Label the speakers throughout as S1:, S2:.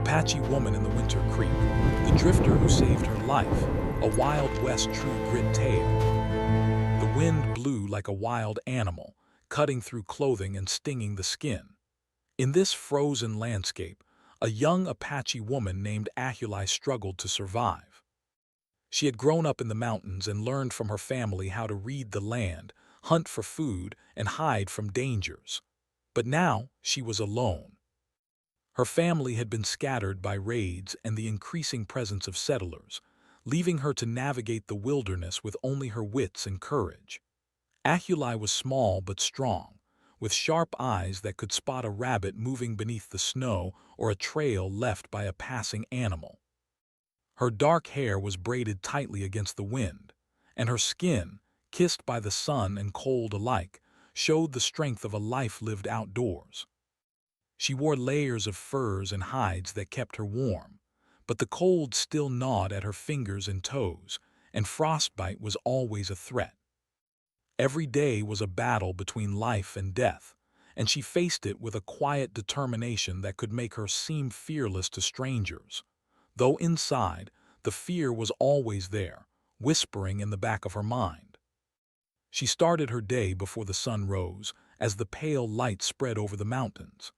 S1: Apache Woman in the Winter Creek, the drifter who saved her life, a Wild West true grit tale. The wind blew like a wild animal, cutting through clothing and stinging the skin. In this frozen landscape, a young Apache woman named Ahuli struggled to survive. She had grown up in the mountains and learned from her family how to read the land, hunt for food, and hide from dangers. But now she was alone. Her family had been scattered by raids and the increasing presence of settlers, leaving her to navigate the wilderness with only her wits and courage. Ahuli was small but strong, with sharp eyes that could spot a rabbit moving beneath the snow or a trail left by a passing animal. Her dark hair was braided tightly against the wind, and her skin, kissed by the sun and cold alike, showed the strength of a life lived outdoors. She wore layers of furs and hides that kept her warm, but the cold still gnawed at her fingers and toes, and frostbite was always a threat. Every day was a battle between life and death, and she faced it with a quiet determination that could make her seem fearless to strangers. Though inside, the fear was always there, whispering in the back of her mind. She started her day before the sun rose, as the pale light spread over the mountains.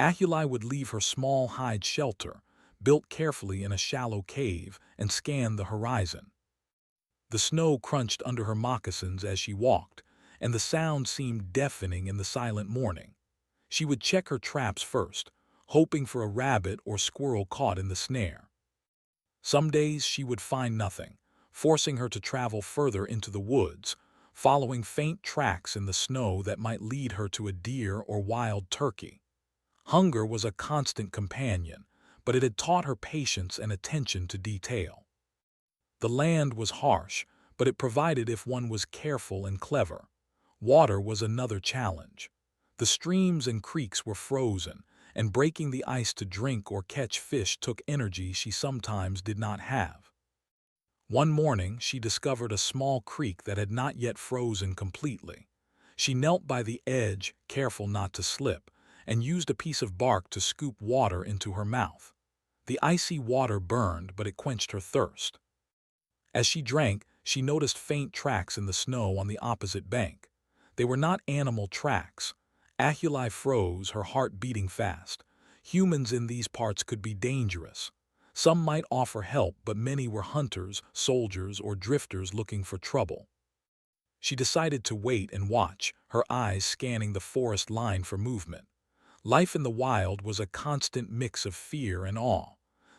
S1: Ahuli would leave her small hide shelter, built carefully in a shallow cave, and scan the horizon. The snow crunched under her moccasins as she walked, and the sound seemed deafening in the silent morning. She would check her traps first, hoping for a rabbit or squirrel caught in the snare. Some days she would find nothing, forcing her to travel further into the woods, following faint tracks in the snow that might lead her to a deer or wild turkey. Hunger was a constant companion, but it had taught her patience and attention to detail. The land was harsh, but it provided if one was careful and clever. Water was another challenge. The streams and creeks were frozen, and breaking the ice to drink or catch fish took energy she sometimes did not have. One morning, she discovered a small creek that had not yet frozen completely. She knelt by the edge, careful not to slip, and used a piece of bark to scoop water into her mouth. The icy water burned, but it quenched her thirst. As she drank, she noticed faint tracks in the snow on the opposite bank. They were not animal tracks. Ahuli froze, her heart beating fast. Humans in these parts could be dangerous. Some might offer help, but many were hunters, soldiers, or drifters looking for trouble. She decided to wait and watch, her eyes scanning the forest line for movement. Life in the wild was a constant mix of fear and awe.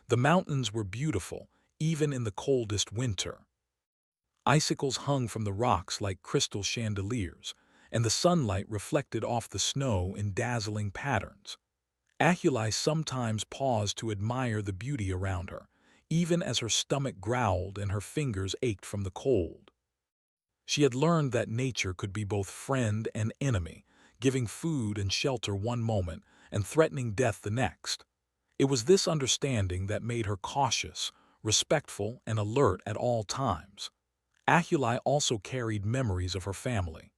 S1: The mountains were beautiful, even in the coldest winter. Icicles hung from the rocks like crystal chandeliers, and the sunlight reflected off the snow in dazzling patterns. Ahuli sometimes paused to admire the beauty around her, even as her stomach growled and her fingers ached from the cold. She had learned that nature could be both friend and enemy, giving food and shelter one moment and threatening death the next. It was this understanding that made her cautious, respectful, and alert at all times. Ahuli also carried memories of her family.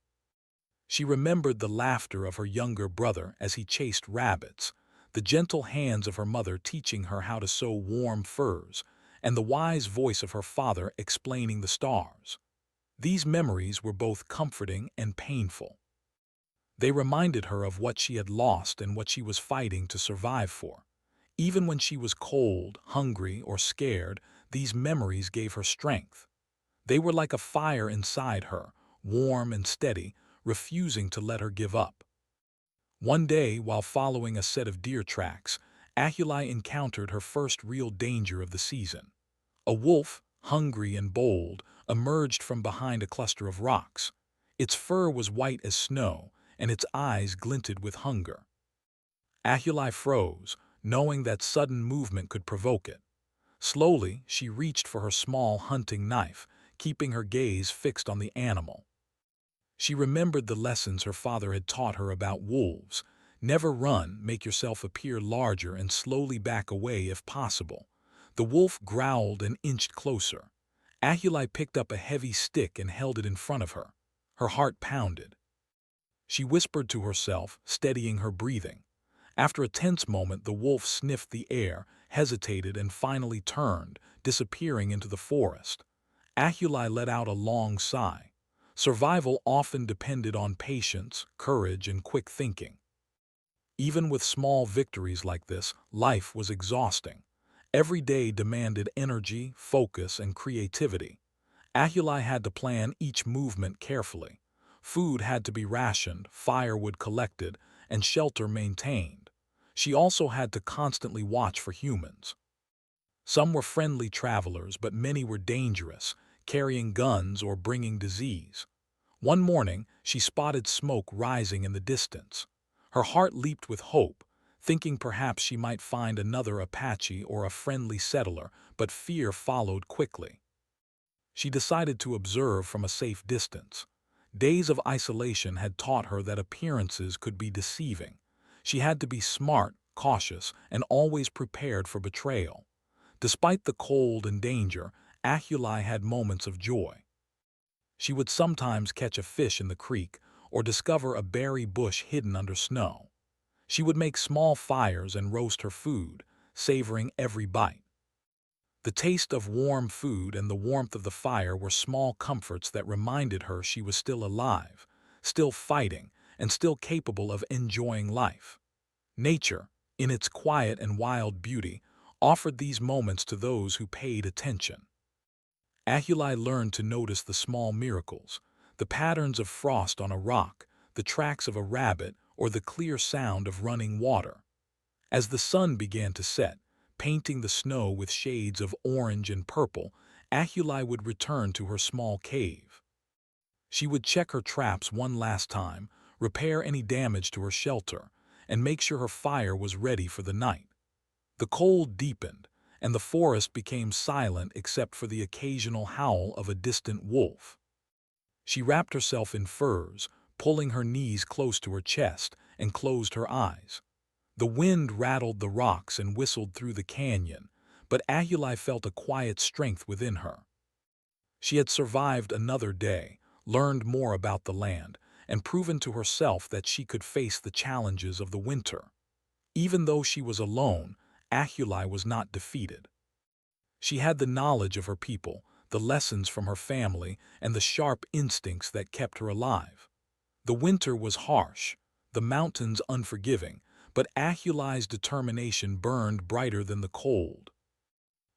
S1: She remembered the laughter of her younger brother as he chased rabbits, the gentle hands of her mother teaching her how to sew warm furs, and the wise voice of her father explaining the stars. These memories were both comforting and painful. They reminded her of what she had lost and what she was fighting to survive for. Even when she was cold, hungry, or scared, these memories gave her strength. They were like a fire inside her, warm and steady, refusing to let her give up. One day, while following a set of deer tracks, Ahuli encountered her first real danger of the season. A wolf, hungry and bold, emerged from behind a cluster of rocks. Its fur was white as snow, and its eyes glinted with hunger. Ahuli froze, knowing that sudden movement could provoke it. Slowly, she reached for her small hunting knife, keeping her gaze fixed on the animal. She remembered the lessons her father had taught her about wolves. Never run, make yourself appear larger, and slowly back away if possible. The wolf growled and inched closer. Ahuli picked up a heavy stick and held it in front of her. Her heart pounded. She whispered to herself, steadying her breathing. After a tense moment, the wolf sniffed the air, hesitated, and finally turned, disappearing into the forest. Ahuli let out a long sigh. Survival often depended on patience, courage, and quick thinking. Even with small victories like this, life was exhausting. Every day demanded energy, focus, and creativity. Ahuli had to plan each movement carefully. Food had to be rationed, firewood collected, and shelter maintained. She also had to constantly watch for humans. Some were friendly travelers, but many were dangerous, carrying guns or bringing disease. One morning, she spotted smoke rising in the distance. Her heart leaped with hope, thinking perhaps she might find another Apache or a friendly settler, but fear followed quickly. She decided to observe from a safe distance. Days of isolation had taught her that appearances could be deceiving. She had to be smart, cautious, and always prepared for betrayal. Despite the cold and danger, Ahuli had moments of joy. She would sometimes catch a fish in the creek or discover a berry bush hidden under snow. She would make small fires and roast her food, savoring every bite. The taste of warm food and the warmth of the fire were small comforts that reminded her she was still alive, still fighting, and still capable of enjoying life. Nature, in its quiet and wild beauty, offered these moments to those who paid attention. Ahuli learned to notice the small miracles, the patterns of frost on a rock, the tracks of a rabbit, or the clear sound of running water. As the sun began to set, painting the snow with shades of orange and purple, Ahuli would return to her small cave. She would check her traps one last time, repair any damage to her shelter, and make sure her fire was ready for the night. The cold deepened, and the forest became silent except for the occasional howl of a distant wolf. She wrapped herself in furs, pulling her knees close to her chest, and closed her eyes. The wind rattled the rocks and whistled through the canyon, but Ahuli felt a quiet strength within her. She had survived another day, learned more about the land, and proven to herself that she could face the challenges of the winter. Even though she was alone, Ahuli was not defeated. She had the knowledge of her people, the lessons from her family, and the sharp instincts that kept her alive. The winter was harsh, the mountains unforgiving, but Ahuli's determination burned brighter than the cold.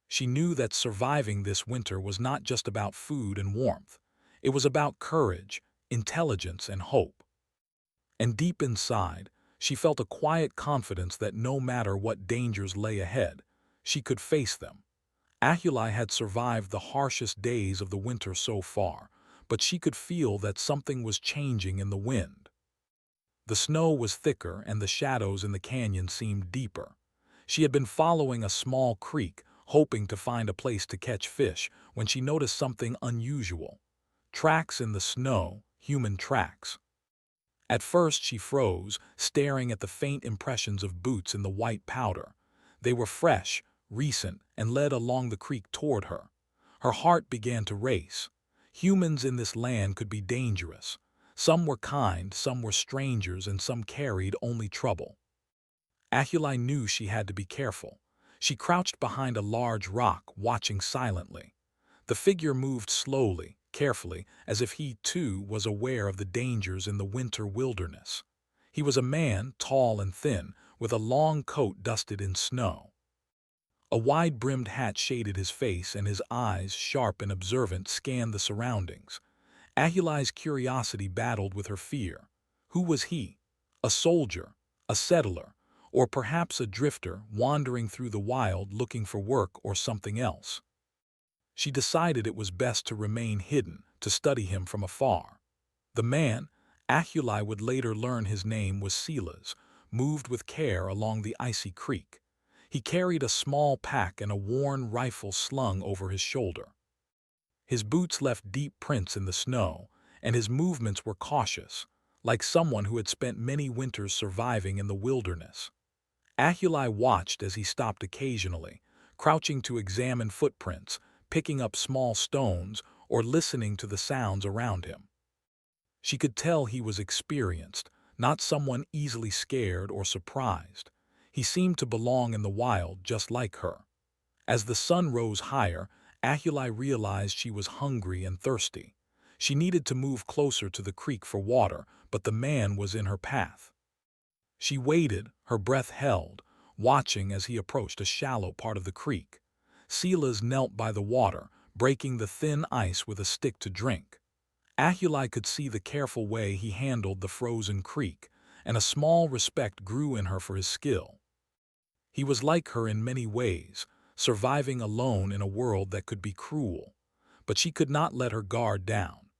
S1: She knew that surviving this winter was not just about food and warmth. It was about courage, intelligence, and hope. And deep inside, she felt a quiet confidence that no matter what dangers lay ahead, she could face them. Ahuli had survived the harshest days of the winter so far, but she could feel that something was changing in the wind. The snow was thicker and the shadows in the canyon seemed deeper. She had been following a small creek, hoping to find a place to catch fish, when she noticed something unusual. Tracks in the snow, human tracks. At first she froze, staring at the faint impressions of boots in the white powder. They were fresh, recent, and led along the creek toward her. Her heart began to race. Humans in this land could be dangerous. Some were kind, some were strangers, and some carried only trouble. Ahuli knew she had to be careful. She crouched behind a large rock, watching silently. The figure moved slowly, carefully, as if he, too, was aware of the dangers in the winter wilderness. He was a man, tall and thin, with a long coat dusted in snow. A wide-brimmed hat shaded his face, and his eyes, sharp and observant, scanned the surroundings. Ahuli's curiosity battled with her fear. Who was he? A soldier, a settler, or perhaps a drifter wandering through the wild looking for work or something else? She decided it was best to remain hidden, to study him from afar. The man, Ahuli would later learn his name was Silas, moved with care along the icy creek. He carried a small pack and a worn rifle slung over his shoulder. His boots left deep prints in the snow, and his movements were cautious, like someone who had spent many winters surviving in the wilderness. Ahuli watched as he stopped occasionally, crouching to examine footprints, picking up small stones, or listening to the sounds around him. She could tell he was experienced, not someone easily scared or surprised. He seemed to belong in the wild just like her. As the sun rose higher, Ahuli realized she was hungry and thirsty. She needed to move closer to the creek for water, but the man was in her path. She waited, her breath held, watching as he approached a shallow part of the creek. Silas knelt by the water, breaking the thin ice with a stick to drink. Ahuli could see the careful way he handled the frozen creek, and a small respect grew in her for his skill. He was like her in many ways, surviving alone in a world that could be cruel. But she could not let her guard down.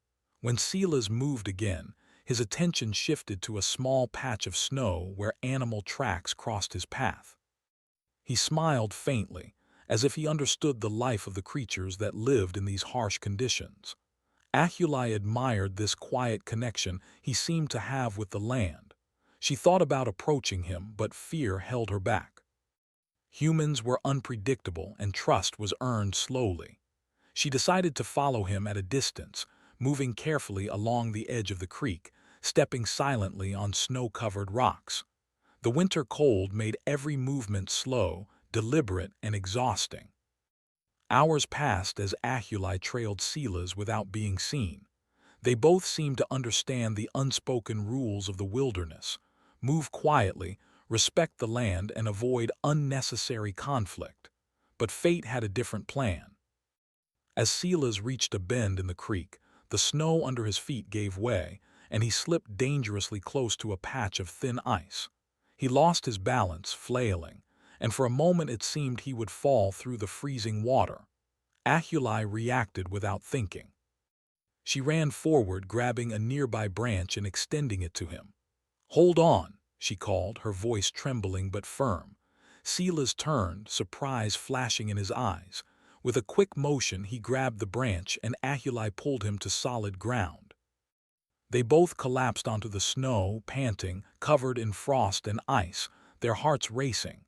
S1: When Silas moved again, his attention shifted to a small patch of snow where animal tracks crossed his path. He smiled faintly, as if he understood the life of the creatures that lived in these harsh conditions. Ahuli admired this quiet connection he seemed to have with the land. She thought about approaching him, but fear held her back. Humans were unpredictable and trust was earned slowly. She decided to follow him at a distance, moving carefully along the edge of the creek, stepping silently on snow-covered rocks. The winter cold made every movement slow, deliberate, and exhausting. Hours passed as Ahuli trailed Silas without being seen. They both seemed to understand the unspoken rules of the wilderness: move quietly, respect the land, and avoid unnecessary conflict. But fate had a different plan. As Silas reached a bend in the creek, the snow under his feet gave way, and he slipped dangerously close to a patch of thin ice. He lost his balance, flailing, and for a moment it seemed he would fall through the freezing water. Ahuli reacted without thinking. She ran forward, grabbing a nearby branch and extending it to him. "Hold on," she called, her voice trembling but firm. Silas turned, surprise flashing in his eyes. With a quick motion, he grabbed the branch and Ahuli pulled him to solid ground. They both collapsed onto the snow, panting, covered in frost and ice, their hearts racing.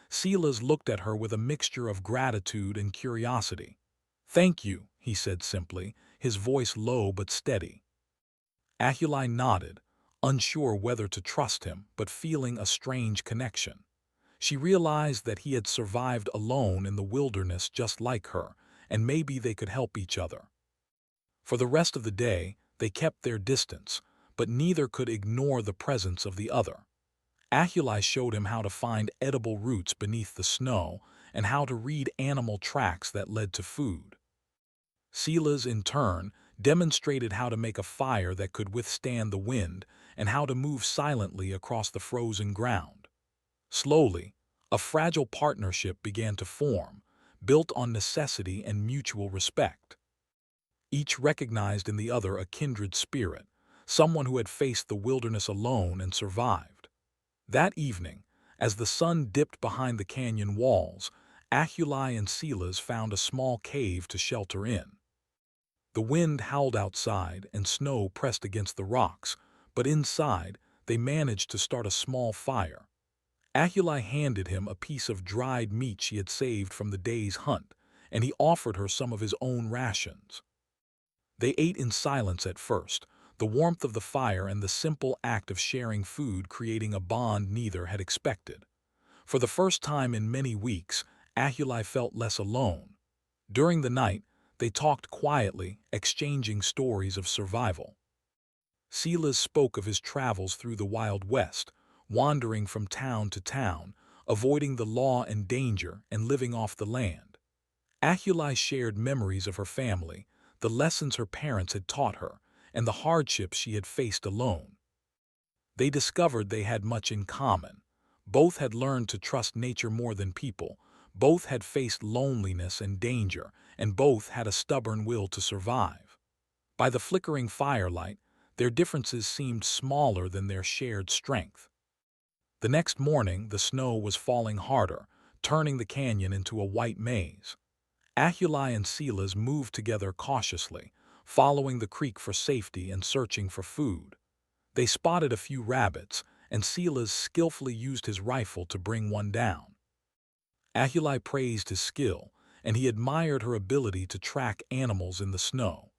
S1: Silas looked at her with a mixture of gratitude and curiosity. "Thank you," he said simply, his voice low but steady. Ahuli nodded, unsure whether to trust him, but feeling a strange connection. She realized that he had survived alone in the wilderness just like her, and maybe they could help each other. For the rest of the day, they kept their distance, but neither could ignore the presence of the other. Ahuli showed him how to find edible roots beneath the snow and how to read animal tracks that led to food. Silas, in turn, demonstrated how to make a fire that could withstand the wind and how to move silently across the frozen ground. Slowly, a fragile partnership began to form, built on necessity and mutual respect. Each recognized in the other a kindred spirit, someone who had faced the wilderness alone and survived. That evening, as the sun dipped behind the canyon walls, Ahuli and Silas found a small cave to shelter in. The wind howled outside and snow pressed against the rocks, but inside they managed to start a small fire. Ahuli handed him a piece of dried meat she had saved from the day's hunt, and he offered her some of his own rations. They ate in silence at first, the warmth of the fire and the simple act of sharing food creating a bond neither had expected. For the first time in many weeks, Ahuli felt less alone. During the night, they talked quietly, exchanging stories of survival. Silas spoke of his travels through the Wild West, wandering from town to town, avoiding the law and danger, and living off the land. Ahuli shared memories of her family, the lessons her parents had taught her, and the hardships she had faced alone. They discovered they had much in common. Both had learned to trust nature more than people, both had faced loneliness and danger, and both had a stubborn will to survive. By the flickering firelight, their differences seemed smaller than their shared strength. The next morning, the snow was falling harder, turning the canyon into a white maze. Ahuli and Silas moved together cautiously, following the creek for safety and searching for food. They spotted a few rabbits, and Silas skillfully used his rifle to bring one down. Ahuli praised his skill, and he admired her ability to track animals in the snow.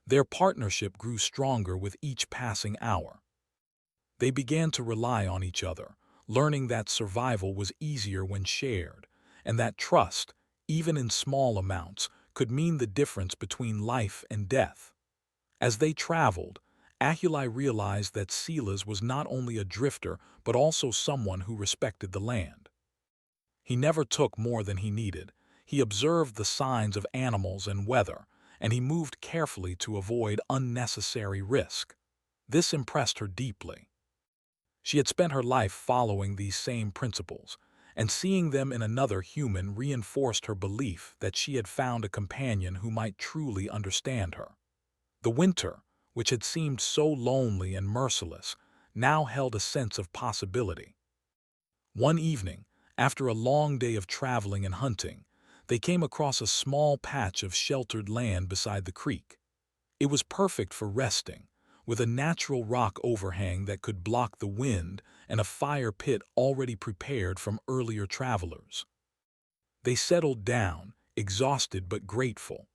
S1: Their partnership grew stronger with each passing hour. They began to rely on each other, learning that survival was easier when shared, and that trust, even in small amounts, could mean the difference between life and death. As they traveled, Ahuli realized that Silas was not only a drifter but also someone who respected the land. He never took more than he needed. He observed the signs of animals and weather, and he moved carefully to avoid unnecessary risk. This impressed her deeply. She had spent her life following these same principles, and seeing them in another human reinforced her belief that she had found a companion who might truly understand her. The winter, which had seemed so lonely and merciless, now held a sense of possibility. One evening, after a long day of traveling and hunting, they came across a small patch of sheltered land beside the creek. It was perfect for resting, with a natural rock overhang that could block the wind and a fire pit already prepared from earlier travelers. They settled down, exhausted but grateful.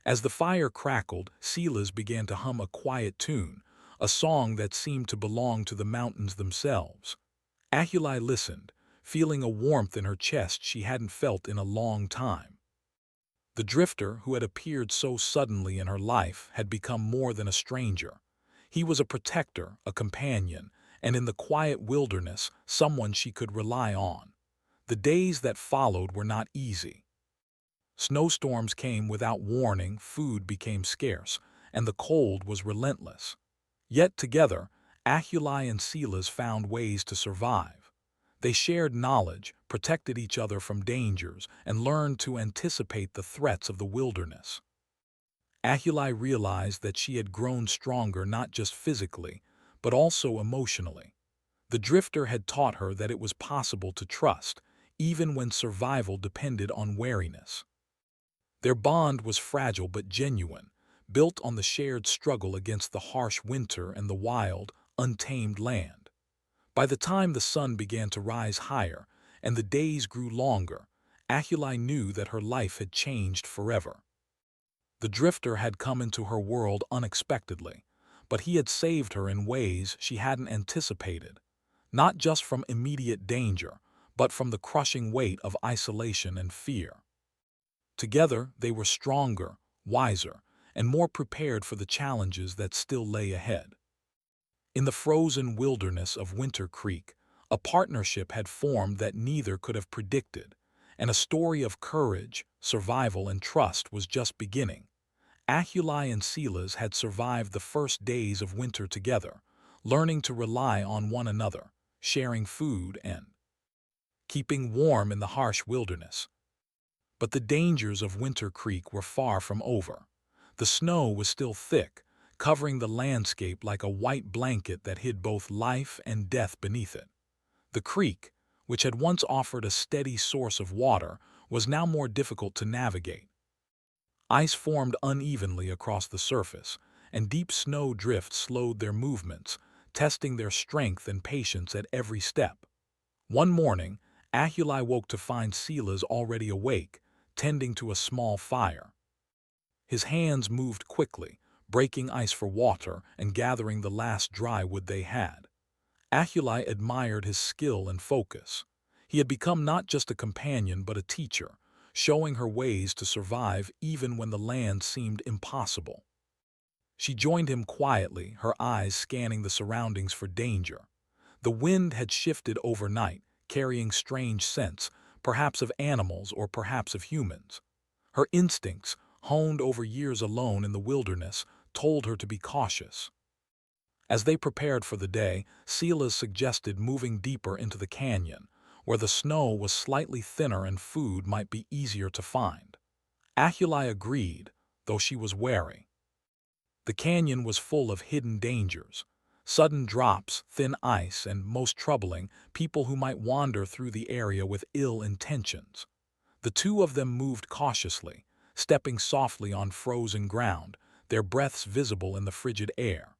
S1: As the fire crackled, Silas began to hum a quiet tune, a song that seemed to belong to the mountains themselves. Ahuli listened, feeling a warmth in her chest she hadn't felt in a long time. The drifter, who had appeared so suddenly in her life, had become more than a stranger. He was a protector, a companion, and in the quiet wilderness, someone she could rely on. The days that followed were not easy. Snowstorms came without warning, food became scarce, and the cold was relentless. Yet together, Ahuli and Silas found ways to survive. They shared knowledge, protected each other from dangers, and learned to anticipate the threats of the wilderness. Ahuli realized that she had grown stronger not just physically, but also emotionally. The drifter had taught her that it was possible to trust, even when survival depended on wariness. Their bond was fragile but genuine, built on the shared struggle against the harsh winter and the wild, untamed land. By the time the sun began to rise higher and the days grew longer, Ahuli knew that her life had changed forever. The drifter had come into her world unexpectedly, but he had saved her in ways she hadn't anticipated, not just from immediate danger, but from the crushing weight of isolation and fear. Together, they were stronger, wiser, and more prepared for the challenges that still lay ahead. In the frozen wilderness of Winter Creek, a partnership had formed that neither could have predicted, and a story of courage, survival, and trust was just beginning. Ahuli and Silas had survived the first days of winter together, learning to rely on one another, sharing food and keeping warm in the harsh wilderness. But the dangers of Winter Creek were far from over. The snow was still thick, covering the landscape like a white blanket that hid both life and death beneath it. The creek, which had once offered a steady source of water, was now more difficult to navigate. Ice formed unevenly across the surface, and deep snow drifts slowed their movements, testing their strength and patience at every step. One morning, Ahuli woke to find Silas already awake, tending to a small fire. His hands moved quickly, breaking ice for water and gathering the last dry wood they had. Ahuli admired his skill and focus. He had become not just a companion but a teacher, showing her ways to survive even when the land seemed impossible. She joined him quietly, her eyes scanning the surroundings for danger. The wind had shifted overnight, carrying strange scents, perhaps of animals or perhaps of humans. Her instincts, honed over years alone in the wilderness, told her to be cautious. As they prepared for the day, Silas suggested moving deeper into the canyon, where the snow was slightly thinner and food might be easier to find. Ahuli agreed, though she was wary. The canyon was full of hidden dangers, sudden drops, thin ice, and, most troubling, people who might wander through the area with ill intentions. The two of them moved cautiously, stepping softly on frozen ground, their breaths visible in the frigid air.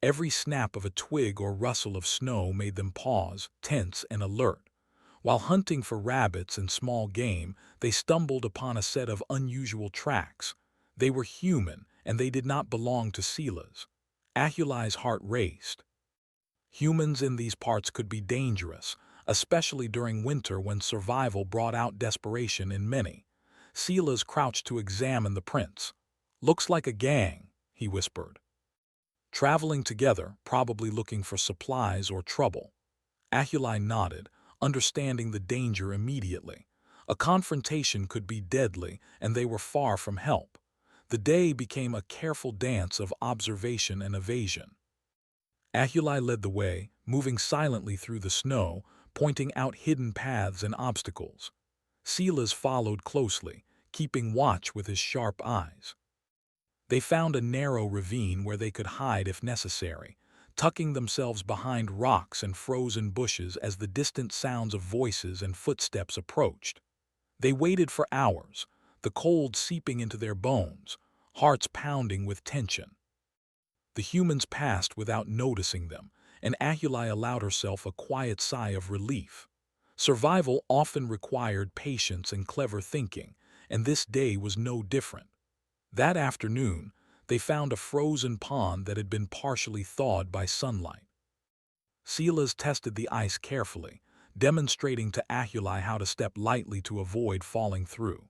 S1: Every snap of a twig or rustle of snow made them pause, tense and alert. While hunting for rabbits and small game, they stumbled upon a set of unusual tracks. They were human, and they did not belong to Silas. Ahuli's heart raced. Humans in these parts could be dangerous, especially during winter when survival brought out desperation in many. Silas crouched to examine the prints. "Looks like a gang," he whispered. "Traveling together, probably looking for supplies or trouble." Ahuli nodded, understanding the danger immediately. A confrontation could be deadly, and they were far from help. The day became a careful dance of observation and evasion. Ahuli led the way, moving silently through the snow, pointing out hidden paths and obstacles. Silas followed closely, keeping watch with his sharp eyes. They found a narrow ravine where they could hide if necessary, tucking themselves behind rocks and frozen bushes as the distant sounds of voices and footsteps approached. They waited for hours, the cold seeping into their bones, hearts pounding with tension. The humans passed without noticing them, and Ahuli allowed herself a quiet sigh of relief. Survival often required patience and clever thinking, and this day was no different. That afternoon, they found a frozen pond that had been partially thawed by sunlight. Silas tested the ice carefully, demonstrating to Ahuli how to step lightly to avoid falling through.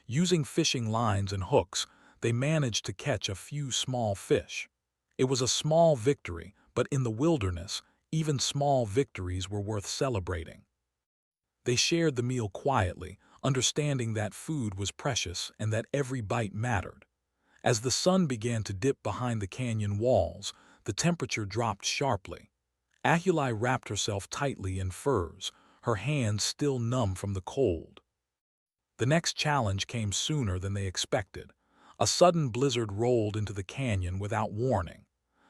S1: Using fishing lines and hooks, they managed to catch a few small fish. It was a small victory, but in the wilderness, even small victories were worth celebrating. They shared the meal quietly, understanding that food was precious and that every bite mattered. As the sun began to dip behind the canyon walls, the temperature dropped sharply. Ahuli wrapped herself tightly in furs, her hands still numb from the cold. The next challenge came sooner than they expected. A sudden blizzard rolled into the canyon without warning.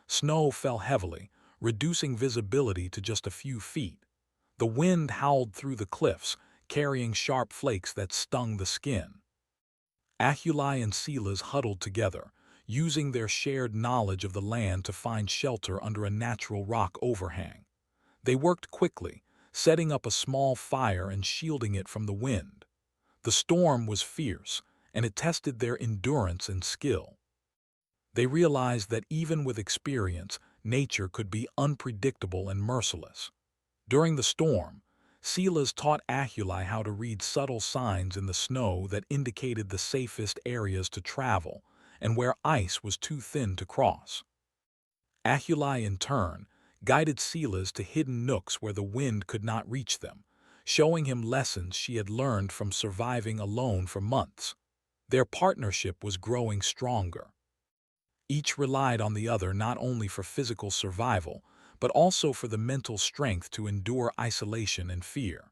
S1: Snow fell heavily, reducing visibility to just a few feet. The wind howled through the cliffs, carrying sharp flakes that stung the skin. Ahuli and Silas huddled together, using their shared knowledge of the land to find shelter under a natural rock overhang. They worked quickly, setting up a small fire and shielding it from the wind. The storm was fierce, and it tested their endurance and skill. They realized that even with experience, nature could be unpredictable and merciless. During the storm, Silas taught Ahuli how to read subtle signs in the snow that indicated the safest areas to travel and where ice was too thin to cross. Ahuli, in turn, guided Silas to hidden nooks where the wind could not reach them, showing him lessons she had learned from surviving alone for months. Their partnership was growing stronger. Each relied on the other not only for physical survival, but also for the mental strength to endure isolation and fear.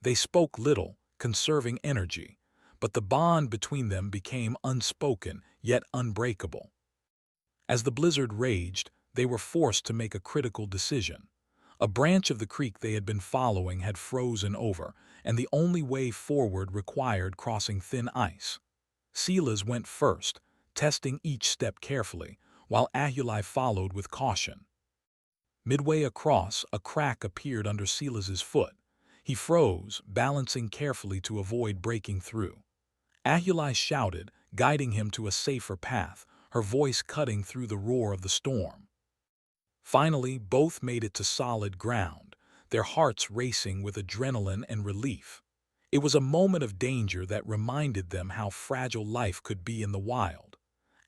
S1: They spoke little, conserving energy, but the bond between them became unspoken yet unbreakable. As the blizzard raged, they were forced to make a critical decision. A branch of the creek they had been following had frozen over, and the only way forward required crossing thin ice. Silas went first, testing each step carefully, while Ahuli followed with caution. Midway across, a crack appeared under Silas's foot. He froze, balancing carefully to avoid breaking through. Ahuli shouted, guiding him to a safer path, her voice cutting through the roar of the storm. Finally, both made it to solid ground, their hearts racing with adrenaline and relief. It was a moment of danger that reminded them how fragile life could be in the wild.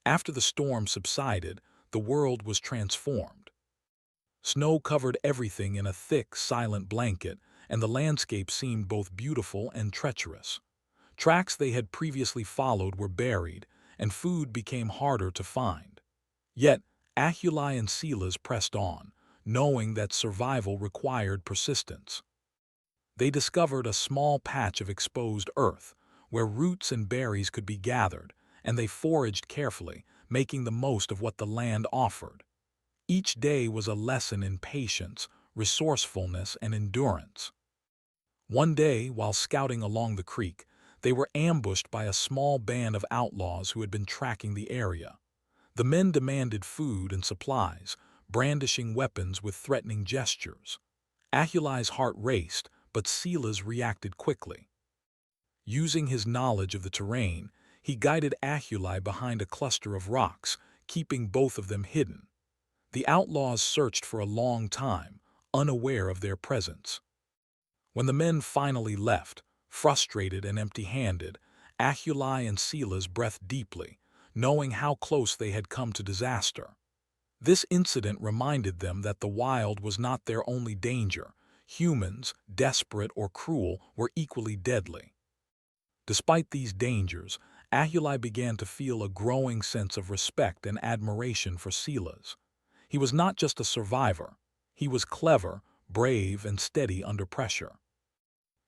S1: After the storm subsided, the world was transformed. Snow covered everything in a thick, silent blanket, and the landscape seemed both beautiful and treacherous. Tracks they had previously followed were buried, and food became harder to find. Yet, Ahuli and Silas pressed on, knowing that survival required persistence. They discovered a small patch of exposed earth, where roots and berries could be gathered, and they foraged carefully, making the most of what the land offered. Each day was a lesson in patience, resourcefulness, and endurance. One day, while scouting along the creek, they were ambushed by a small band of outlaws who had been tracking the area. The men demanded food and supplies, brandishing weapons with threatening gestures. Ahuli's heart raced, but Silas reacted quickly. Using his knowledge of the terrain, he guided Ahuli behind a cluster of rocks, keeping both of them hidden. The outlaws searched for a long time, unaware of their presence. When the men finally left, frustrated and empty-handed, Achuli and Silas breathed deeply, knowing how close they had come to disaster. This incident reminded them that the wild was not their only danger. Humans, desperate or cruel, were equally deadly. Despite these dangers, Achuli began to feel a growing sense of respect and admiration for Silas. He was not just a survivor. He was clever, brave, and steady under pressure.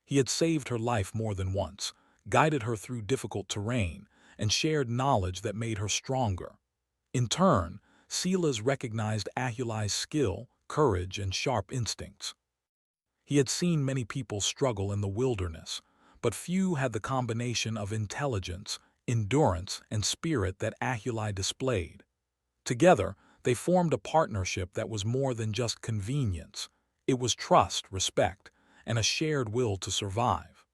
S1: He had saved her life more than once, guided her through difficult terrain, and shared knowledge that made her stronger. In turn, Silas recognized Ahuli's skill, courage, and sharp instincts. He had seen many people struggle in the wilderness, but few had the combination of intelligence, endurance, and spirit that Ahuli displayed. Together, they formed a partnership that was more than just convenience. It was trust, respect, and a shared will to survive.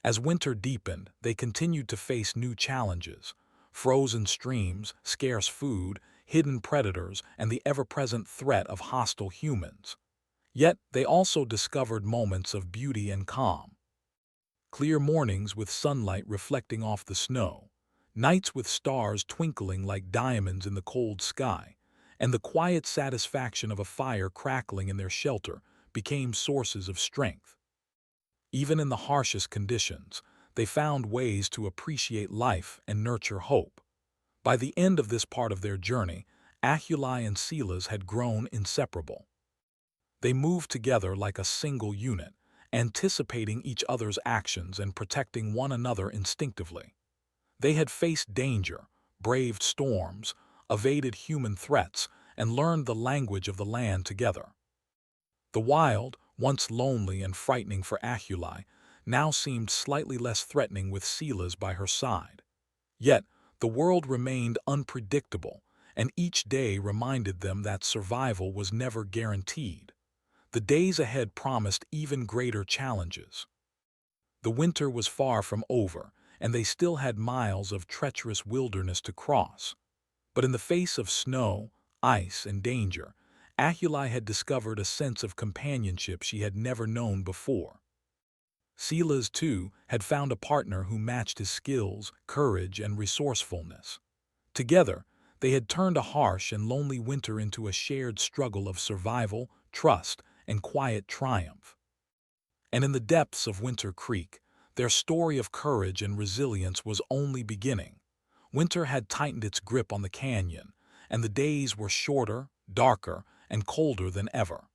S1: As winter deepened, they continued to face new challenges: frozen streams, scarce food, hidden predators, and the ever-present threat of hostile humans. Yet they also discovered moments of beauty and calm. Clear mornings with sunlight reflecting off the snow, nights with stars twinkling like diamonds in the cold sky, and the quiet satisfaction of a fire crackling in their shelter became sources of strength. Even in the harshest conditions, they found ways to appreciate life and nurture hope. By the end of this part of their journey, Achuli and Silas had grown inseparable. They moved together like a single unit, anticipating each other's actions and protecting one another instinctively. They had faced danger, braved storms, evaded human threats, and learned the language of the land together. The wild, once lonely and frightening for Achuli, now seemed slightly less threatening with Silas by her side. Yet, the world remained unpredictable, and each day reminded them that survival was never guaranteed. The days ahead promised even greater challenges. The winter was far from over, and they still had miles of treacherous wilderness to cross. But in the face of snow, ice, and danger, Achuli had discovered a sense of companionship she had never known before. Silas, too, had found a partner who matched his skills, courage, and resourcefulness. Together, they had turned a harsh and lonely winter into a shared struggle of survival, trust, and quiet triumph. And in the depths of Winter Creek, their story of courage and resilience was only beginning. Winter had tightened its grip on the canyon, and the days were shorter, darker, and colder than ever.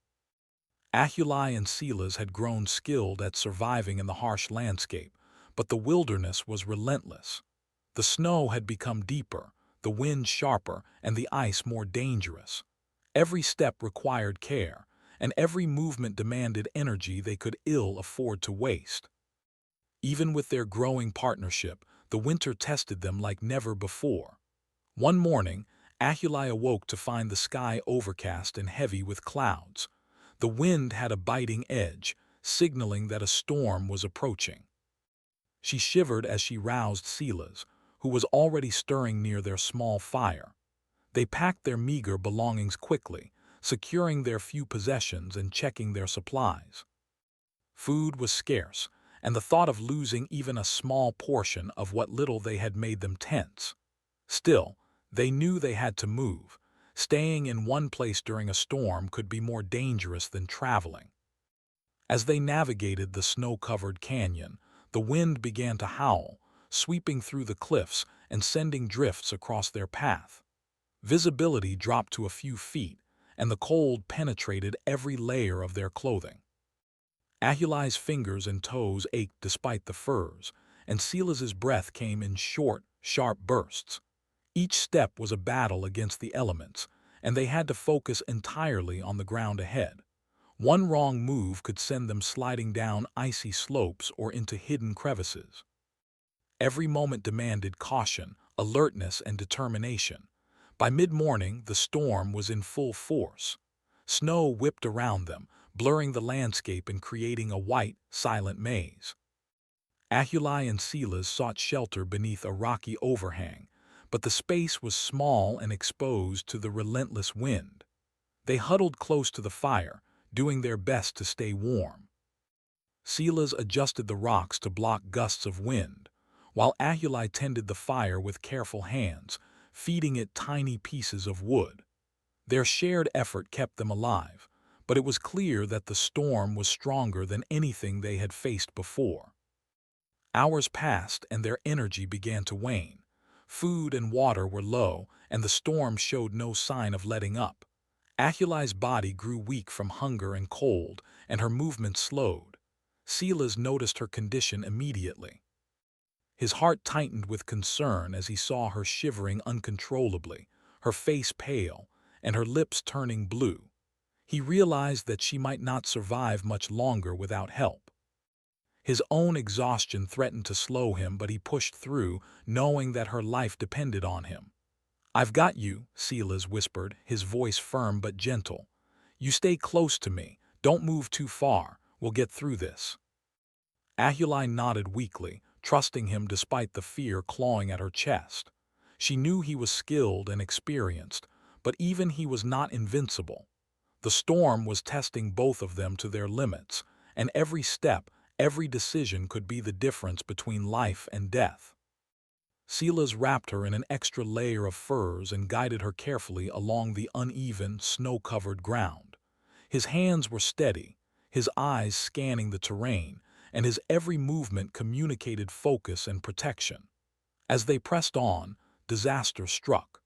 S1: Achuli and Silas had grown skilled at surviving in the harsh landscape, but the wilderness was relentless. The snow had become deeper, the wind sharper, and the ice more dangerous. Every step required care, and every movement demanded energy they could ill afford to waste. Even with their growing partnership, the winter tested them like never before. One morning, Achuli awoke to find the sky overcast and heavy with clouds. The wind had a biting edge, signaling that a storm was approaching. She shivered as she roused Silas, who was already stirring near their small fire. They packed their meager belongings quickly, securing their few possessions and checking their supplies. Food was scarce, and the thought of losing even a small portion of what little they had made them tense. Still, they knew they had to move. Staying in one place during a storm could be more dangerous than traveling. As they navigated the snow-covered canyon, the wind began to howl, sweeping through the cliffs and sending drifts across their path. Visibility dropped to a few feet, and the cold penetrated every layer of their clothing. Ahuli's fingers and toes ached despite the furs, and Silas's breath came in short, sharp bursts. Each step was a battle against the elements, and they had to focus entirely on the ground ahead. One wrong move could send them sliding down icy slopes or into hidden crevices. Every moment demanded caution, alertness, and determination. By mid-morning, the storm was in full force. Snow whipped around them, blurring the landscape and creating a white, silent maze. Achuli and Silas sought shelter beneath a rocky overhang, but the space was small and exposed to the relentless wind. They huddled close to the fire, doing their best to stay warm. Silas adjusted the rocks to block gusts of wind, while Ahuli tended the fire with careful hands, feeding it tiny pieces of wood. Their shared effort kept them alive, but it was clear that the storm was stronger than anything they had faced before. Hours passed and their energy began to wane. Food and water were low, and the storm showed no sign of letting up. Ahuli's body grew weak from hunger and cold, and her movements slowed. Silas noticed her condition immediately. His heart tightened with concern as he saw her shivering uncontrollably, her face pale, and her lips turning blue. He realized that she might not survive much longer without help. His own exhaustion threatened to slow him, but he pushed through, knowing that her life depended on him. "I've got you," Silas whispered, his voice firm but gentle. "You stay close to me. Don't move too far. We'll get through this." Ahuli nodded weakly, trusting him despite the fear clawing at her chest. She knew he was skilled and experienced, but even he was not invincible. The storm was testing both of them to their limits, and every step, every decision could be the difference between life and death. Silas wrapped her in an extra layer of furs and guided her carefully along the uneven, snow-covered ground. His hands were steady, his eyes scanning the terrain, and his every movement communicated focus and protection. As they pressed on, disaster struck.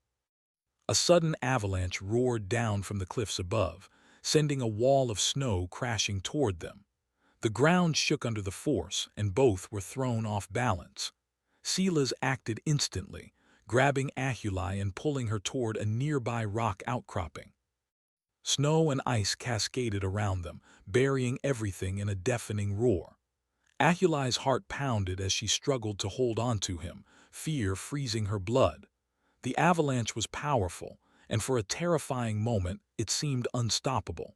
S1: A sudden avalanche roared down from the cliffs above, sending a wall of snow crashing toward them. The ground shook under the force, and both were thrown off balance. Silas acted instantly, grabbing Ahuli and pulling her toward a nearby rock outcropping. Snow and ice cascaded around them, burying everything in a deafening roar. Ahuli's heart pounded as she struggled to hold on to him, fear freezing her blood. The avalanche was powerful, and for a terrifying moment it seemed unstoppable.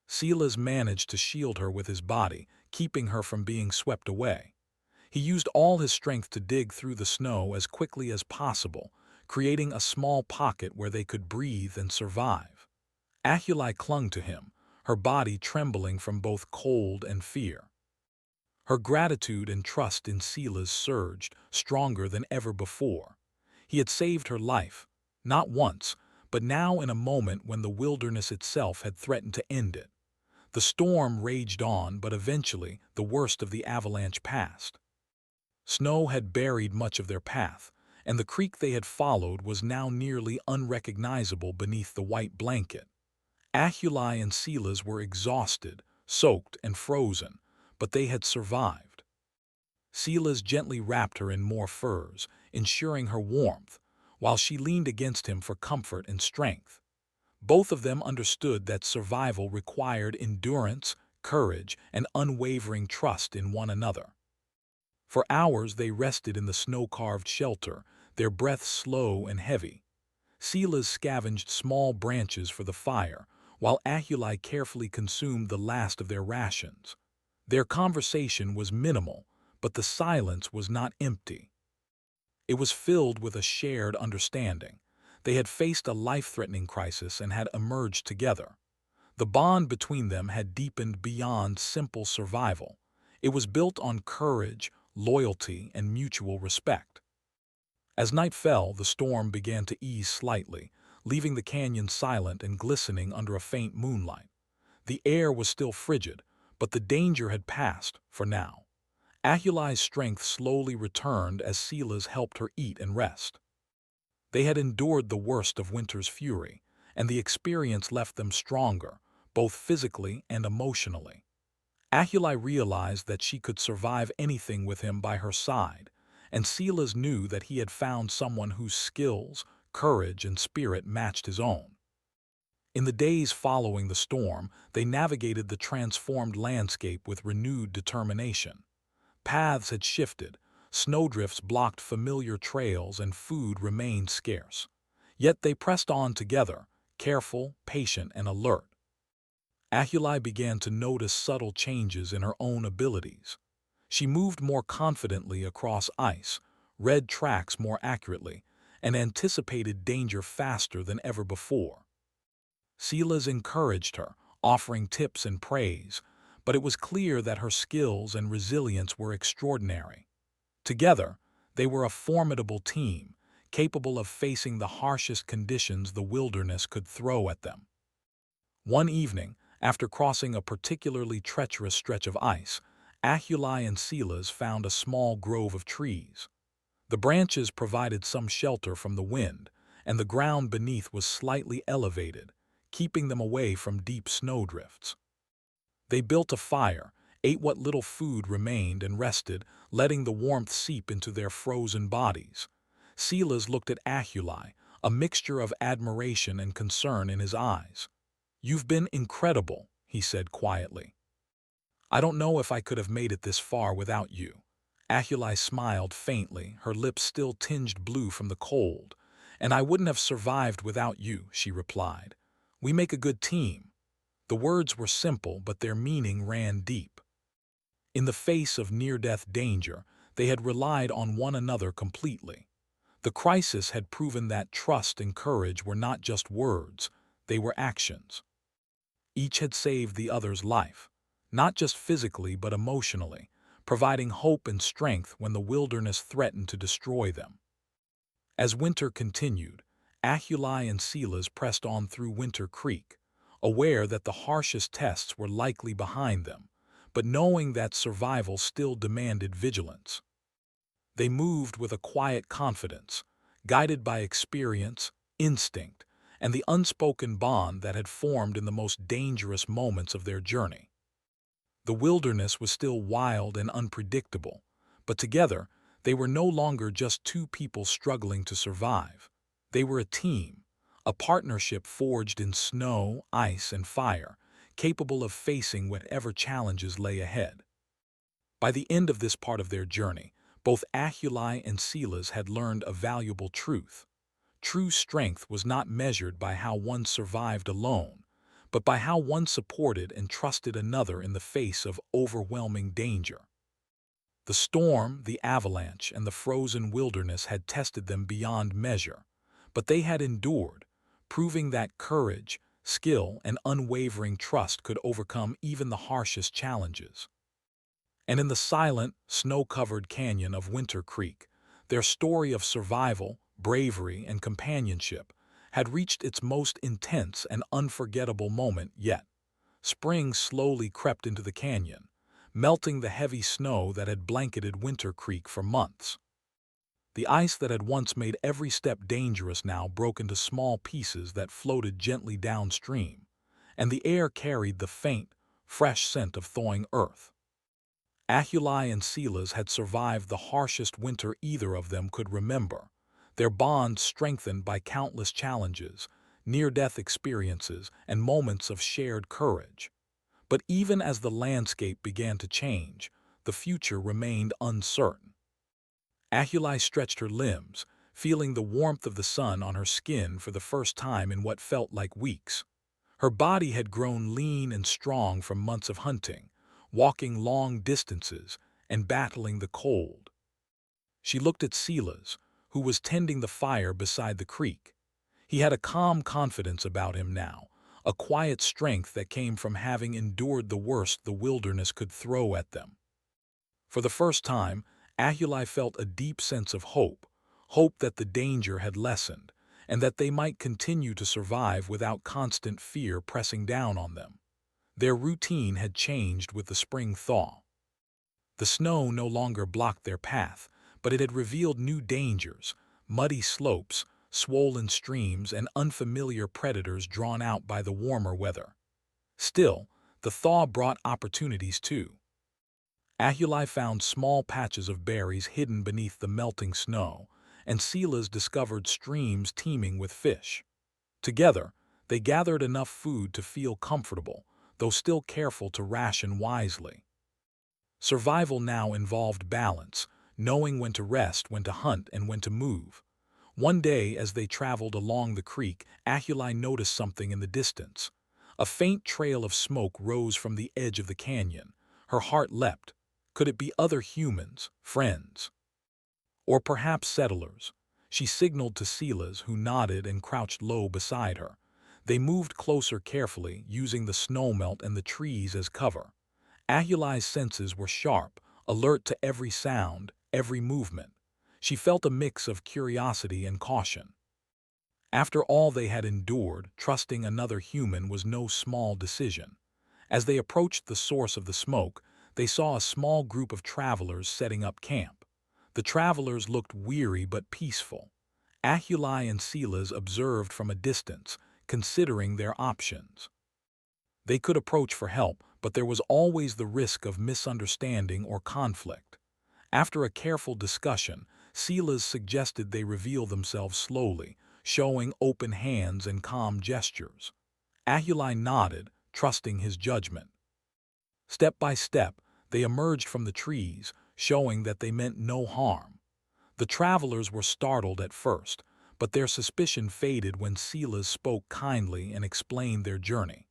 S1: Silas managed to shield her with his body, keeping her from being swept away. He used all his strength to dig through the snow as quickly as possible, creating a small pocket where they could breathe and survive. Ahuli clung to him, her body trembling from both cold and fear. Her gratitude and trust in Silas surged, stronger than ever before. He had saved her life, not once, but now in a moment when the wilderness itself had threatened to end it. The storm raged on, but eventually the worst of the avalanche passed. Snow had buried much of their path, and the creek they had followed was now nearly unrecognizable beneath the white blanket. Ahuli and Silas were exhausted, soaked, and frozen, but they had survived. Silas gently wrapped her in more furs, ensuring her warmth, while she leaned against him for comfort and strength. Both of them understood that survival required endurance, courage, and unwavering trust in one another. For hours they rested in the snow-carved shelter, their breaths slow and heavy. Silas scavenged small branches for the fire, while Ahuli carefully consumed the last of their rations. Their conversation was minimal, but the silence was not empty. It was filled with a shared understanding. They had faced a life-threatening crisis and had emerged together. The bond between them had deepened beyond simple survival. It was built on courage, loyalty, and mutual respect. As night fell, the storm began to ease slightly, leaving the canyon silent and glistening under a faint moonlight. The air was still frigid, but the danger had passed, for now. Ahuli's strength slowly returned as Silas helped her eat and rest. They had endured the worst of winter's fury, and the experience left them stronger, both physically and emotionally. Ahuli realized that she could survive anything with him by her side, and Silas knew that he had found someone whose skills, courage, and spirit matched his own. In the days following the storm, they navigated the transformed landscape with renewed determination. Paths had shifted, snowdrifts blocked familiar trails, and food remained scarce. Yet they pressed on together, careful, patient, and alert. Ahuli began to notice subtle changes in her own abilities. She moved more confidently across ice, read tracks more accurately, and anticipated danger faster than ever before. Silas encouraged her, offering tips and praise, but it was clear that her skills and resilience were extraordinary. Together, they were a formidable team, capable of facing the harshest conditions the wilderness could throw at them. One evening, after crossing a particularly treacherous stretch of ice, Achuli and Silas found a small grove of trees. The branches provided some shelter from the wind, and the ground beneath was slightly elevated, keeping them away from deep snowdrifts. They built a fire, ate what little food remained, and rested, letting the warmth seep into their frozen bodies. Silas looked at Achuli, a mixture of admiration and concern in his eyes. "You've been incredible," he said quietly. "I don't know if I could have made it this far without you." Achuli smiled faintly, her lips still tinged blue from the cold. "And I wouldn't have survived without you," she replied. "We make a good team." The words were simple, but their meaning ran deep. In the face of near-death danger, they had relied on one another completely. The crisis had proven that trust and courage were not just words, they were actions. Each had saved the other's life, not just physically but emotionally, providing hope and strength when the wilderness threatened to destroy them. As winter continued, Achuli and Silas pressed on through Winter Creek, aware that the harshest tests were likely behind them, but knowing that survival still demanded vigilance. They moved with a quiet confidence, guided by experience, instinct, and the unspoken bond that had formed in the most dangerous moments of their journey. The wilderness was still wild and unpredictable, but together they were no longer just two people struggling to survive. They were a team, a partnership forged in snow, ice, and fire, capable of facing whatever challenges lay ahead. By the end of this part of their journey, both Achuli and Silas had learned a valuable truth. True strength was not measured by how one survived alone, but by how one supported and trusted another in the face of overwhelming danger. The storm, the avalanche, and the frozen wilderness had tested them beyond measure, but they had endured, proving that courage, skill, and unwavering trust could overcome even the harshest challenges. And in the silent, snow-covered canyon of Winter Creek, their story of survival, bravery, and companionship had reached its most intense and unforgettable moment yet. Spring slowly crept into the canyon, melting the heavy snow that had blanketed Winter Creek for months. The ice that had once made every step dangerous now broke into small pieces that floated gently downstream, and the air carried the faint, fresh scent of thawing earth. Achuli and Silas had survived the harshest winter either of them could remember, their bond strengthened by countless challenges, near-death experiences, and moments of shared courage. But even as the landscape began to change, the future remained uncertain. Achuli stretched her limbs, feeling the warmth of the sun on her skin for the first time in what felt like weeks. Her body had grown lean and strong from months of hunting, walking long distances and battling the cold. She looked at Silas, who was tending the fire beside the creek. He had a calm confidence about him now, a quiet strength that came from having endured the worst the wilderness could throw at them. For the first time, Achuli felt a deep sense of hope, hope that the danger had lessened, and that they might continue to survive without constant fear pressing down on them. Their routine had changed with the spring thaw. The snow no longer blocked their path, but it had revealed new dangers, muddy slopes, swollen streams, and unfamiliar predators drawn out by the warmer weather. Still, the thaw brought opportunities too. Achuli found small patches of berries hidden beneath the melting snow, and Silas discovered streams teeming with fish. Together, they gathered enough food to feel comfortable, though still careful to ration wisely. Survival now involved balance, knowing when to rest, when to hunt, and when to move. One day, as they traveled along the creek, Achuli noticed something in the distance. A faint trail of smoke rose from the edge of the canyon. Her heart leapt. Could it be other humans, friends? Or perhaps settlers? She signaled to Silas, who nodded and crouched low beside her. They moved closer carefully, using the snowmelt and the trees as cover. Ahulai's senses were sharp, alert to every sound, every movement. She felt a mix of curiosity and caution. After all they had endured, trusting another human was no small decision. As they approached the source of the smoke, they saw a small group of travelers setting up camp. The travelers looked weary but peaceful. Ahulai and Silas observed from a distance, considering their options. They could approach for help, but there was always the risk of misunderstanding or conflict. After a careful discussion, Silas suggested they reveal themselves slowly, showing open hands and calm gestures. Ahulai nodded, trusting his judgment. Step by step, they emerged from the trees, showing that they meant no harm. The travelers were startled at first, but their suspicion faded when Silas spoke kindly and explained their journey.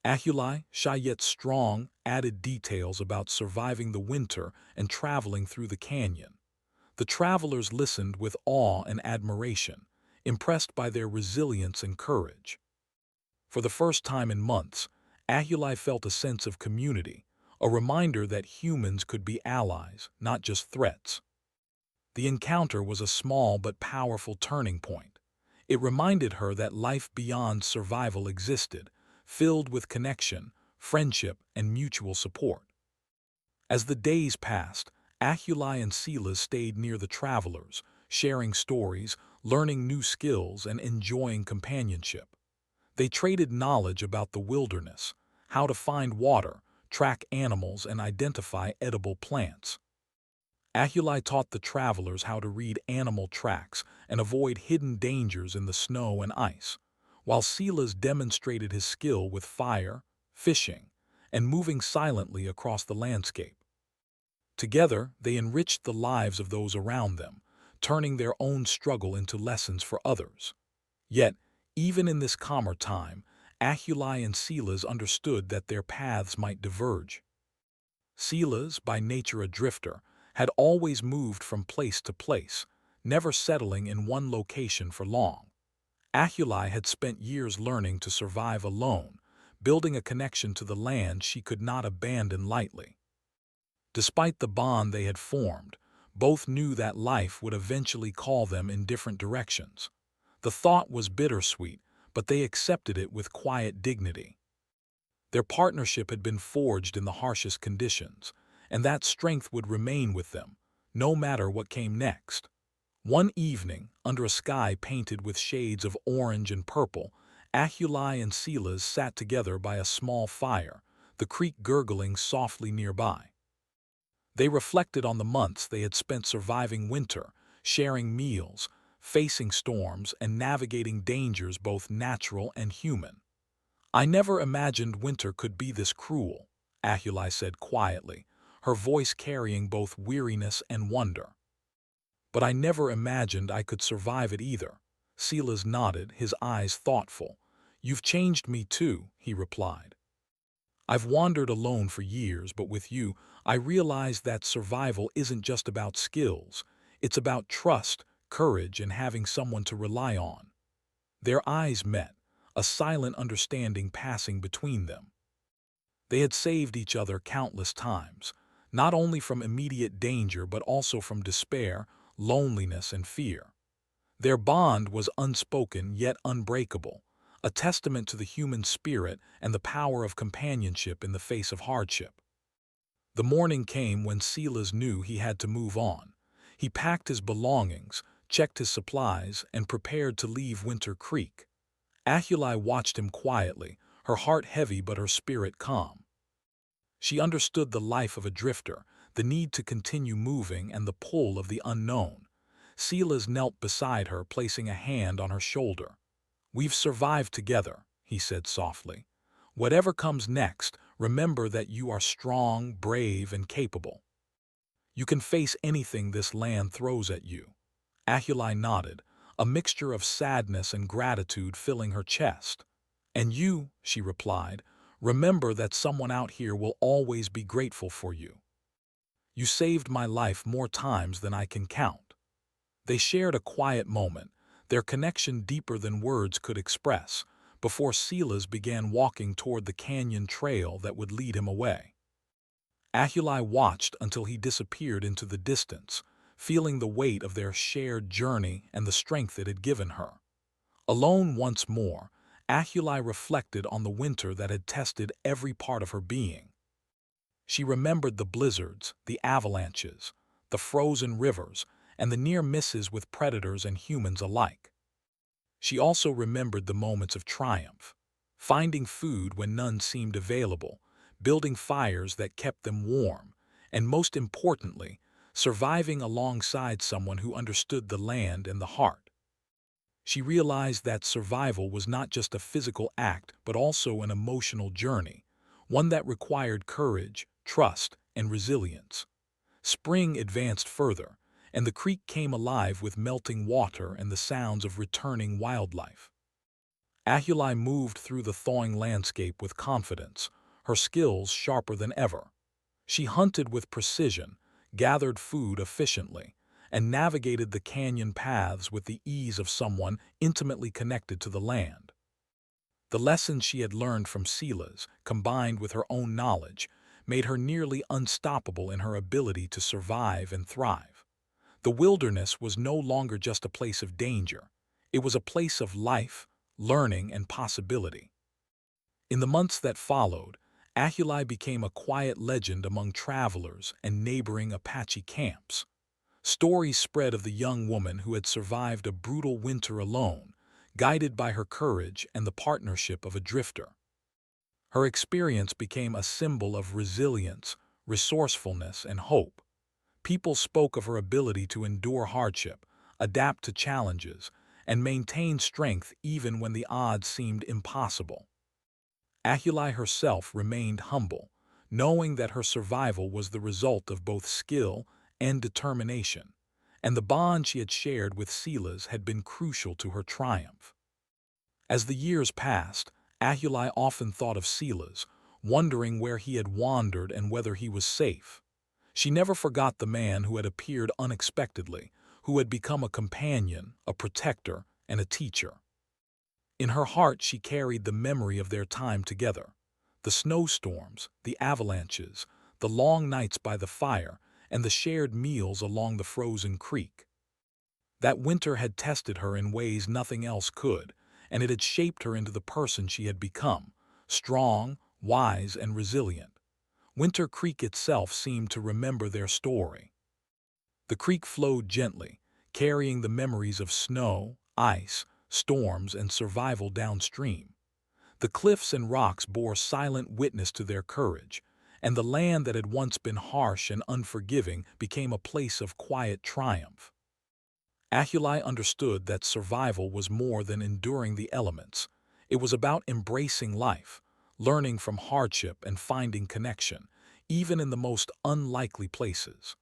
S1: Ahulai, shy yet strong, added details about surviving the winter and traveling through the canyon. The travelers listened with awe and admiration, impressed by their resilience and courage. For the first time in months, Ahulai felt a sense of community, a reminder that humans could be allies, not just threats. The encounter was a small but powerful turning point. It reminded her that life beyond survival existed, filled with connection, friendship, and mutual support. As the days passed, Ahulai and Silas stayed near the travelers, sharing stories, learning new skills, and enjoying companionship. They traded knowledge about the wilderness, how to find water, track animals, and identify edible plants. Ahulai taught the travelers how to read animal tracks and avoid hidden dangers in the snow and ice, while Silas demonstrated his skill with fire, fishing, and moving silently across the landscape. Together, they enriched the lives of those around them, turning their own struggle into lessons for others. Yet, even in this calmer time, Ahulai and Silas understood that their paths might diverge. Silas, by nature a drifter, had always moved from place to place, never settling in one location for long. Ahulai had spent years learning to survive alone, building a connection to the land she could not abandon lightly. Despite the bond they had formed, both knew that life would eventually call them in different directions. The thought was bittersweet, but they accepted it with quiet dignity. Their partnership had been forged in the harshest conditions, and that strength would remain with them, no matter what came next. One evening, under a sky painted with shades of orange and purple, Ahulai and Silas sat together by a small fire, the creek gurgling softly nearby. They reflected on the months they had spent surviving winter, sharing meals, facing storms, and navigating dangers both natural and human. "I never imagined winter could be this cruel," Ahulai said quietly, her voice carrying both weariness and wonder. "But I never imagined I could survive it either." Silas nodded, his eyes thoughtful. "You've changed me too," he replied. "I've wandered alone for years, but with you, I realized that survival isn't just about skills. It's about trust, courage, and having someone to rely on." Their eyes met, a silent understanding passing between them. They had saved each other countless times, not only from immediate danger but also from despair, loneliness, and fear. Their bond was unspoken yet unbreakable, a testament to the human spirit and the power of companionship in the face of hardship. The morning came when Silas knew he had to move on. He packed his belongings, checked his supplies, and prepared to leave Winter Creek. Ahulai watched him quietly, her heart heavy but her spirit calm. She understood the life of a drifter, the need to continue moving, and the pull of the unknown. Silas knelt beside her, placing a hand on her shoulder. "We've survived together," he said softly. "Whatever comes next, remember that you are strong, brave, and capable. You can face anything this land throws at you." Ahulai nodded, a mixture of sadness and gratitude filling her chest. "And you," she replied, "remember that someone out here will always be grateful for you. You saved my life more times than I can count." They shared a quiet moment, their connection deeper than words could express, before Silas began walking toward the canyon trail that would lead him away. Ahuli watched until he disappeared into the distance, feeling the weight of their shared journey and the strength it had given her. Alone once more, Ahuli reflected on the winter that had tested every part of her being. She remembered the blizzards, the avalanches, the frozen rivers, and the near misses with predators and humans alike. She also remembered the moments of triumph, finding food when none seemed available, building fires that kept them warm, and most importantly, surviving alongside someone who understood the land and the heart. She realized that survival was not just a physical act but also an emotional journey, one that required courage, trust, and resilience. Spring advanced further, and the creek came alive with melting water and the sounds of returning wildlife. Ahuli moved through the thawing landscape with confidence, her skills sharper than ever. She hunted with precision, gathered food efficiently, and navigated the canyon paths with the ease of someone intimately connected to the land. The lessons she had learned from Silas, combined with her own knowledge, made her nearly unstoppable in her ability to survive and thrive. The wilderness was no longer just a place of danger. It was a place of life, learning, and possibility. In the months that followed, Ahuli became a quiet legend among travelers and neighboring Apache camps. Stories spread of the young woman who had survived a brutal winter alone, guided by her courage and the partnership of a drifter. Her experience became a symbol of resilience, resourcefulness, and hope. People spoke of her ability to endure hardship, adapt to challenges, and maintain strength even when the odds seemed impossible. Ahuli herself remained humble, knowing that her survival was the result of both skill and determination, and the bond she had shared with Silas had been crucial to her triumph. As the years passed, Ahuli often thought of Silas, wondering where he had wandered and whether he was safe. She never forgot the man who had appeared unexpectedly, who had become a companion, a protector, and a teacher. In her heart she carried the memory of their time together, the snowstorms, the avalanches, the long nights by the fire, and the shared meals along the frozen creek. That winter had tested her in ways nothing else could, and it had shaped her into the person she had become, strong, wise, and resilient. Winter Creek itself seemed to remember their story. The creek flowed gently, carrying the memories of snow, ice, storms, and survival downstream. The cliffs and rocks bore silent witness to their courage, and the land that had once been harsh and unforgiving became a place of quiet triumph. Ahuli understood that survival was more than enduring the elements. It was about embracing life, learning from hardship, and finding connection, even in the most unlikely places.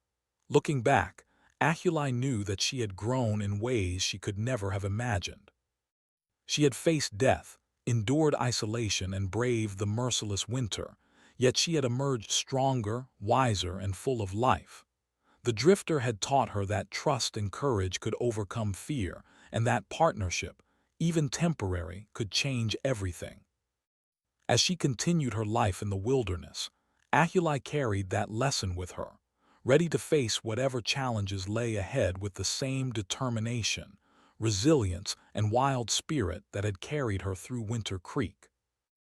S1: Looking back, Ahuli knew that she had grown in ways she could never have imagined. She had faced death, endured isolation, and braved the merciless winter, yet she had emerged stronger, wiser, and full of life. The drifter had taught her that trust and courage could overcome fear, and that partnership, even temporary, could change everything. As she continued her life in the wilderness, Ahuli carried that lesson with her, ready to face whatever challenges lay ahead with the same determination, resilience, and wild spirit that had carried her through Winter Creek.